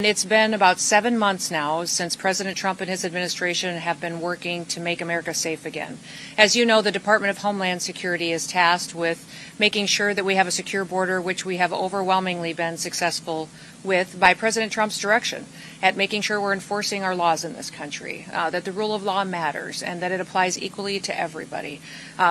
It's been about 7 months now since President Trump and his administration have been working to make America safe again. As you know, the Department of Homeland Security is tasked with making sure that we have a secure border, which we have overwhelmingly been successful with by President Trump's direction, at making sure we're enforcing our laws in this country, that the rule of law matters, and that it applies equally to everybody.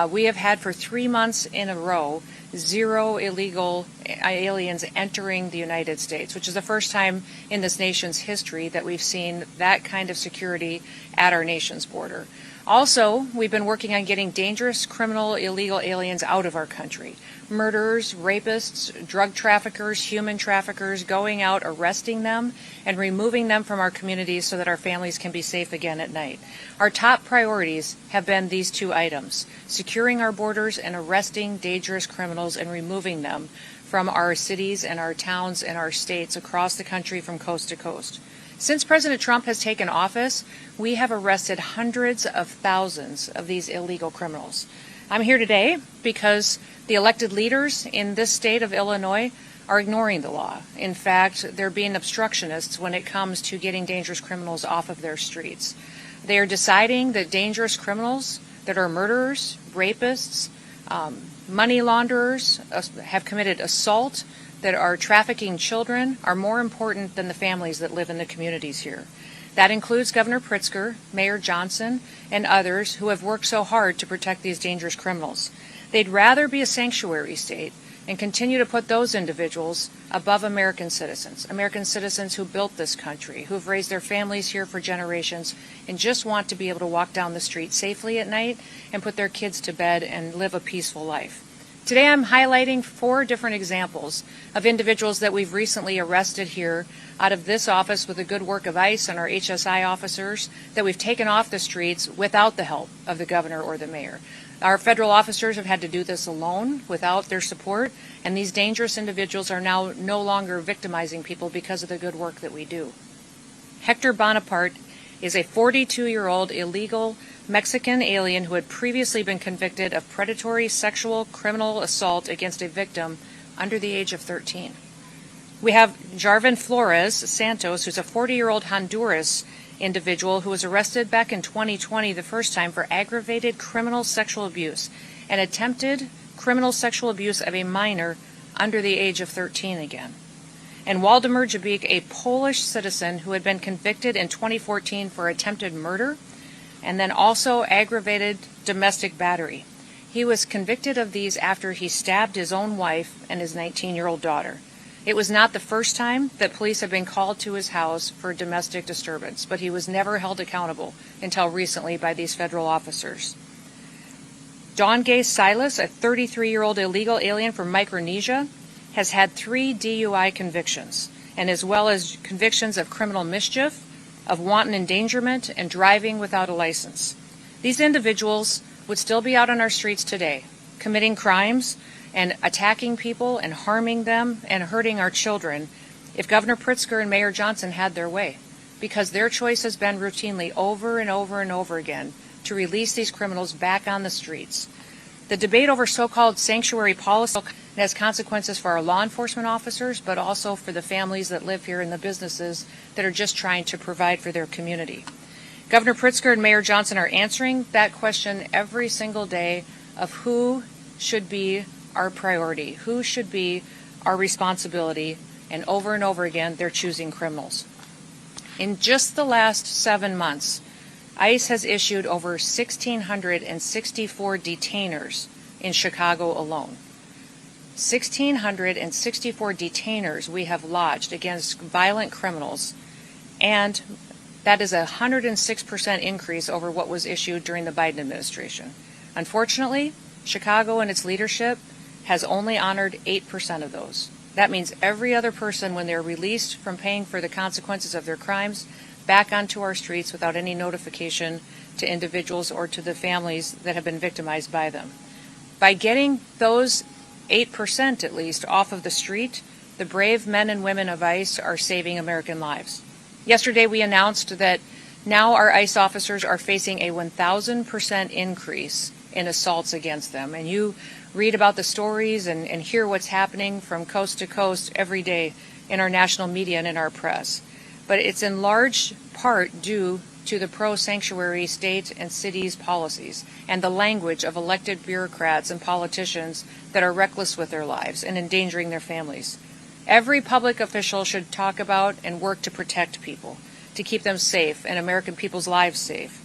We have had for 3 months in a row 0 illegal aliens entering the United States, which is the first time in this nation's history that we've seen that kind of security at our nation's border. Also, we've been working on getting dangerous, criminal, illegal aliens out of our country. Murderers, rapists, drug traffickers, human traffickers, going out, arresting them, and removing them from our communities so that our families can be safe again at night. Our top priorities have been these 2 items: securing our borders and arresting dangerous criminals and removing them from our cities and our towns and our states across the country from coast to coast. Since President Trump has taken office, we have arrested hundreds of thousands of these illegal criminals. I'm here today because the elected leaders in this state of Illinois are ignoring the law. In fact, they're being obstructionists when it comes to getting dangerous criminals off of their streets. They are deciding that dangerous criminals that are murderers, rapists, money launderers, have committed assault, that are trafficking children, are more important than the families that live in the communities here. That includes Governor Pritzker, Mayor Johnson, and others who have worked so hard to protect these dangerous criminals. They'd rather be a sanctuary state and continue to put those individuals above American citizens who built this country, who've raised their families here for generations, and just want to be able to walk down the street safely at night and put their kids to bed and live a peaceful life. Today I'm highlighting 4 different examples of individuals that we've recently arrested here out of this office with the good work of ICE and our HSI officers that we've taken off the streets without the help of the governor or the mayor. Our federal officers have had to do this alone without their support, and these dangerous individuals are now no longer victimizing people because of the good work that we do. Hector Bonaparte is a 42-year-old illegal Mexican alien who had previously been convicted of predatory sexual criminal assault against a victim under the age of 13. We have Jarvin Flores Santos, who's a 40-year-old Honduras individual who was arrested back in 2020 the first time for aggravated criminal sexual abuse and attempted criminal sexual abuse of a minor under the age of 13 again. And Waldemar Jabik, a Polish citizen who had been convicted in 2014 for attempted murder and then also aggravated domestic battery. He was convicted of these after he stabbed his own wife and his 19-year-old daughter. It was not the first time that police had been called to his house for domestic disturbance, but he was never held accountable until recently by these federal officers. Don Gay Silas, a 33-year-old illegal alien from Micronesia, has had 3 DUI convictions, and as well as convictions of criminal mischief, of wanton endangerment, and driving without a license. These individuals would still be out on our streets today, committing crimes and attacking people and harming them and hurting our children if Governor Pritzker and Mayor Johnson had their way, because their choice has been routinely over and over and over again to release these criminals back on the streets. The debate over so-called sanctuary policy has consequences for our law enforcement officers, but also for the families that live here and the businesses that are just trying to provide for their community. Governor Pritzker and Mayor Johnson are answering that question every single day of who should be our priority, who should be our responsibility, and over again, they're choosing criminals. In just the last 7 months, ICE has issued over 1,664 detainers in Chicago alone. 1,664 detainers we have lodged against violent criminals, and that is a 106% increase over what was issued during the Biden administration. Unfortunately, Chicago and its leadership has only honored 8% of those. That means every other person, when they're released from paying for the consequences of their crimes, back onto our streets without any notification to individuals or to the families that have been victimized by them. By getting those 8% at least off of the street, the brave men and women of ICE are saving American lives. Yesterday we announced that now our ICE officers are facing a 1,000% increase in assaults against them. And you read about the stories and hear what's happening from coast to coast every day in our national media and in our press. but it's in large part due to the pro-sanctuary state and cities policies and the language of elected bureaucrats and politicians that are reckless with their lives and endangering their families. Every public official should talk about and work to protect people, to keep them safe and American people's lives safe.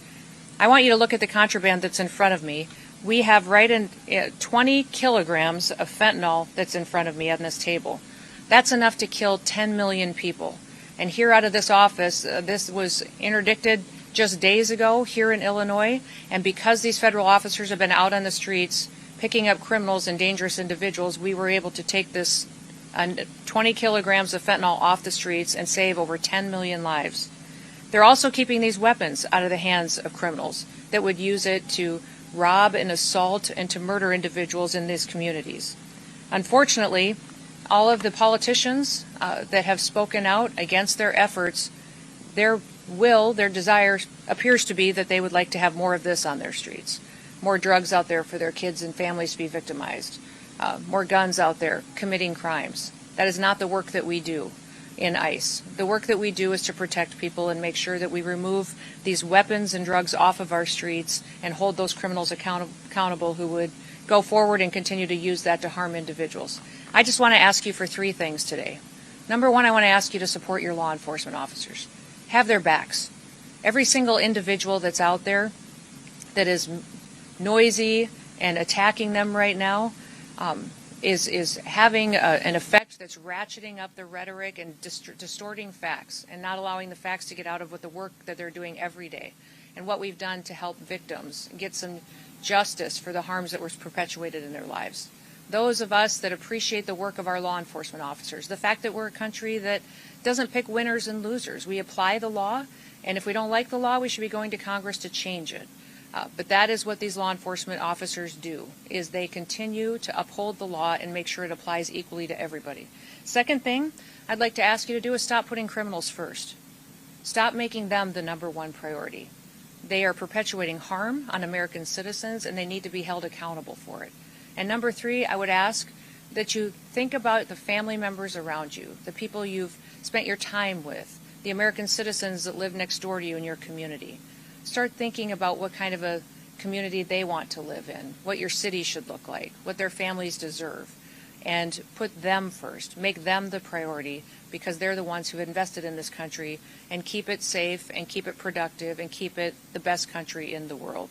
I want you to look at the contraband that's in front of me. We have 20 kilograms of fentanyl that's in front of me on this table. That's enough to kill 10 million people. And here out of this office, this was interdicted just days ago here in Illinois, and because these federal officers have been out on the streets picking up criminals and dangerous individuals, we were able to take this 20 kilograms of fentanyl off the streets and save over 10 million lives. They're also keeping these weapons out of the hands of criminals that would use it to rob and assault and to murder individuals in these communities. Unfortunately, all of the politicians that have spoken out against their efforts, their desire appears to be that they would like to have more of this on their streets. More drugs out there for their kids and families to be victimized. More guns out there committing crimes. That is not the work that we do in ICE. The work that we do is to protect people and make sure that we remove these weapons and drugs off of our streets and hold those criminals accountable who would go forward and continue to use that to harm individuals. I just want to ask you for three things today. Number one, I want to ask you to support your law enforcement officers. Have their backs. Every single individual that's out there that is noisy and attacking them right now is having an effect that's ratcheting up the rhetoric and distorting facts and not allowing the facts to get out of what the work that they're doing every day and what we've done to help victims get some justice for the harms that were perpetuated in their lives. Those of us that appreciate the work of our law enforcement officers, the fact that we're a country that doesn't pick winners and losers. We apply the law, and if we don't like the law, we should be going to Congress to change it. But that is what these law enforcement officers do, is they continue to uphold the law and make sure it applies equally to everybody. Second thing I'd like to ask you to do is stop putting criminals first. Stop making them the number one priority. They are perpetuating harm on American citizens, and they need to be held accountable for it. And number three, I would ask that you think about the family members around you, the people you've spent your time with, the American citizens that live next door to you in your community. Start thinking about what kind of a community they want to live in, what your city should look like, what their families deserve, and put them first. Make them the priority because they're the ones who invested in this country, and keep it safe and keep it productive and keep it the best country in the world.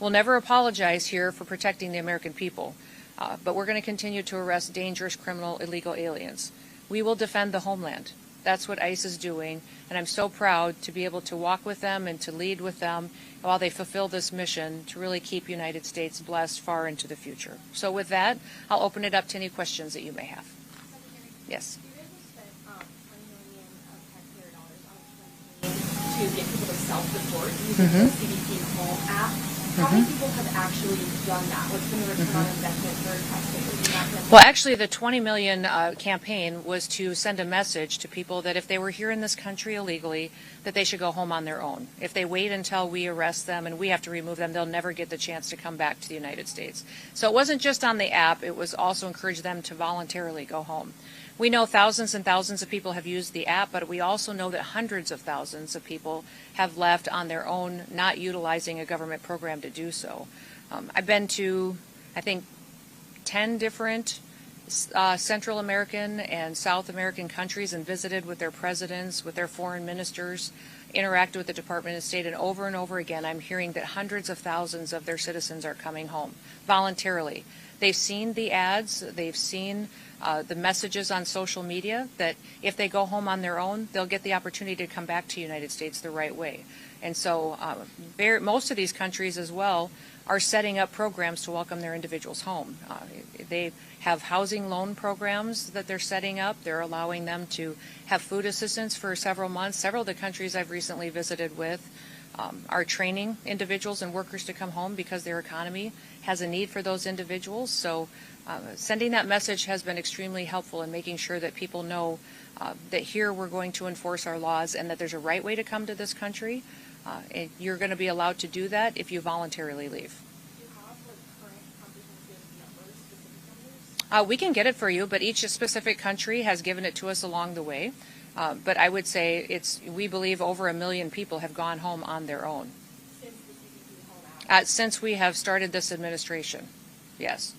We'll never apologize here for protecting the American people, but we're going to continue to arrest dangerous, criminal, illegal aliens. We will defend the homeland. That's what ICE is doing, and I'm so proud to be able to walk with them and to lead with them while they fulfill this mission to really keep United States blessed far into the future. So with that, I'll open it up to any questions that you may have. Yes. You guys have spent $20 million of taxpayer dollars on a campaign to get people to self-deport using the CBP Home app. How many people have actually done that? What's been the return on investment for taxpayers? Well, actually, the 20 million campaign was to send a message to people that if they were here in this country illegally, that they should go home on their own. If they wait until we arrest them and we have to remove them, they'll never get the chance to come back to the United States. So it wasn't just on the app, it was also encourage them to voluntarily go home. We know thousands and thousands of people have used the app, but we also know that hundreds of thousands of people have left on their own, not utilizing a government program to do so. I've been to, I think, 10 different Central American and South American countries and visited with their presidents, with their foreign ministers, interacted with the Department of State, and over again I'm hearing that hundreds of thousands of their citizens are coming home voluntarily. They've seen the ads, they've seen the messages on social media that if they go home on their own, they'll get the opportunity to come back to the United States the right way. And so most of these countries as well are setting up programs to welcome their individuals home. They have housing loan programs that they're setting up. They're allowing them to have food assistance for several months. Several of the countries I've recently visited with are training individuals and workers to come home because their economy has a need for those individuals. So sending that message has been extremely helpful in making sure that people know that here we're going to enforce our laws and that there's a right way to come to this country. And you're going to be allowed to do that if you voluntarily leave. Do you have current comprehensive numbers, specific numbers? We can get it for you, but each specific country has given it to us along the way. But I would say we believe over 1 million people have gone home on their own Since the CBP Home app. since we have started this administration. Yes.